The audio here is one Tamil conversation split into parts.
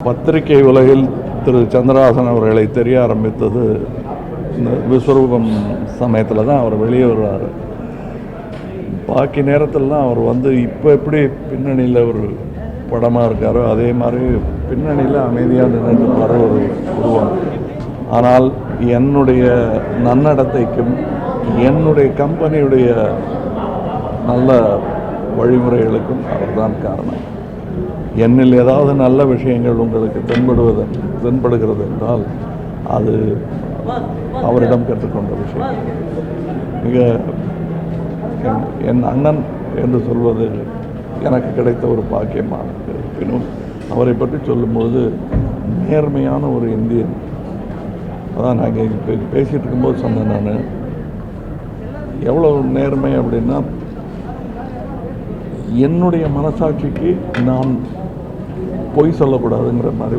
பத்திரிகை உலகில் திரு சந்திரஹாசன் அவர்களை தெரிய ஆரம்பித்தது இந்த விஸ்வரூபம் சமயத்தில் தான் அவர் வெளியே வருவார். பாக்கி நேரத்திலலாம் அவர் இப்போ எப்படி பின்னணியில் ஒரு படமாக இருக்காரோ அதே மாதிரி பின்னணியில் அமைதியாக நின்று வர ஒரு உருவம். ஆனால் என்னுடைய நன்னடத்தைக்கும் என்னுடைய கம்பெனியுடைய நல்ல வழிமுறைகளுக்கும் அவர்தான் காரணம். என்னில் ஏதாவது நல்ல விஷயங்கள் உங்களுக்கு தென்படுகிறது என்றால் அது அவரிடம் கற்றுக்கொண்ட விஷயம். மிக என் அண்ணன் என்று சொல்வது எனக்கு கிடைத்த ஒரு பாக்கியமாக இருப்பினும் அவரை பற்றி சொல்லும்போது நேர்மையான ஒரு இந்தியன். அதான் நாங்கள் இப்போ பேசிகிட்டு இருக்கும்போது சொன்னேன், நான் எவ்வளோ நேர்மை அப்படின்னா என்னுடைய மனசாட்சிக்கு நான் பொய் சொல்லக்கூடாதுங்கிற மாதிரி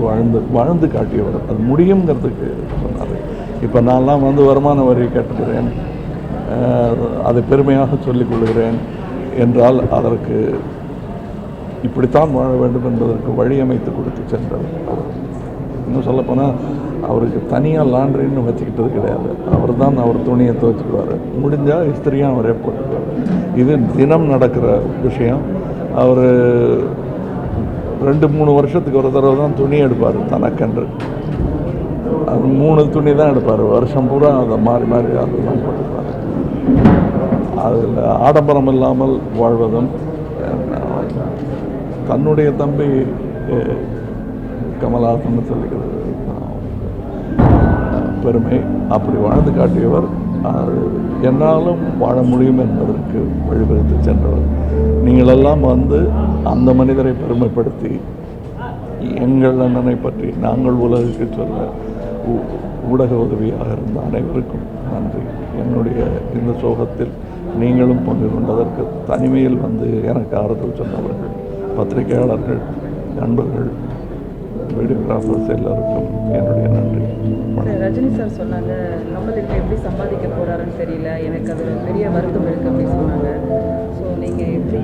வாழ்ந்து காட்டியவர். அது முடியுங்கிறதுக்கு சொன்னார். இப்போ நான்லாம் வருமான வரி கட்டுகிறேன், அதை பெருமையாக சொல்லிக் கொள்கிறேன் என்றால் அதற்கு இப்படித்தான் வாழ வேண்டும் என்பதற்கு வழி அமைத்து கொடுத்து சென்றவர். இன்னும் சொல்லப்போனால் அவருக்கு தனியாக லாண்ட்ரின்னு வச்சுக்கிட்டது கிடையாது. அவர் தான் அவர் துணியை துவைச்சிக்குவார், முடிஞ்சால் இஸ்திரியாக அவரே போட்டுக்குவார். இது தினம் நடக்கிற விஷயம். அவர் 2-3 வருஷத்துக்கு ஒரு தடவை தான் துணி எடுப்பார் தனக்கென்று. அது 3 துணி தான் எடுப்பார், வருஷம் பூரா அதை மாறி மாறி அதெல்லாம் போட்டுப்பார். அதில் ஆடம்பரம் இல்லாமல் வாழ்வதும் தன்னுடைய தம்பி கமல்ஹாசன் சொல்லிக்கிறது பெருமை. அப்படி வாழ்ந்து காட்டியவர். என்னாலும் வாழ முடியும் என்பதற்கு வழிவகுத்து சென்றவர். நீங்களெல்லாம் அந்த மனிதரை பெருமைப்படுத்தி எங்கள் அண்ணனை பற்றி நாங்கள் உலகுக்கு சொல்ல ஊடக உதவியாக இருந்த அனைவருக்கும் நன்றி. என்னுடைய இந்த சோகத்தில் நீங்களும் பங்கு கொண்டதற்கு தனிமையில் எனக்கு ஆறுதல் சொன்னவர்கள், பத்திரிகையாளர்கள், நண்பர்கள், வீடியோகிராஃபர்ஸ் எல்லாருக்கும் என்னுடைய நன்றி. ரஜினி சார் சொன்னாங்க, கமல் இப்போ எப்படி சம்பாதிக்க போகிறாருன்னு தெரியல, எனக்கு அது பெரிய வருத்தம் இருக்குது அப்படின்னு சொன்னாங்க. ஸோ நீங்கள் எப்படி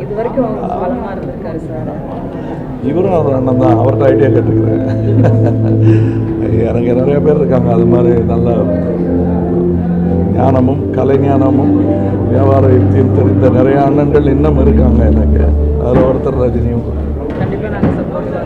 இது வரைக்கும் அவங்க பலமாக இருந்திருக்காரு சார்? இவரும் அவர் அண்ணன் தான், அவர்கிட்ட ஐடியா கேட்டுக்கிறேன். எனக்கு நிறைய பேர் இருக்காங்க அது மாதிரி நல்ல ஞானமும் கலைஞானமும் வியாபார யுக்தியும் தெரிந்த நிறைய அண்ணன்கள் இன்னும் இருக்காங்க எனக்கு. அதில் ஒருத்தர் ரஜினியும். கண்டிப்பாக நாங்கள் சப்போர்ட்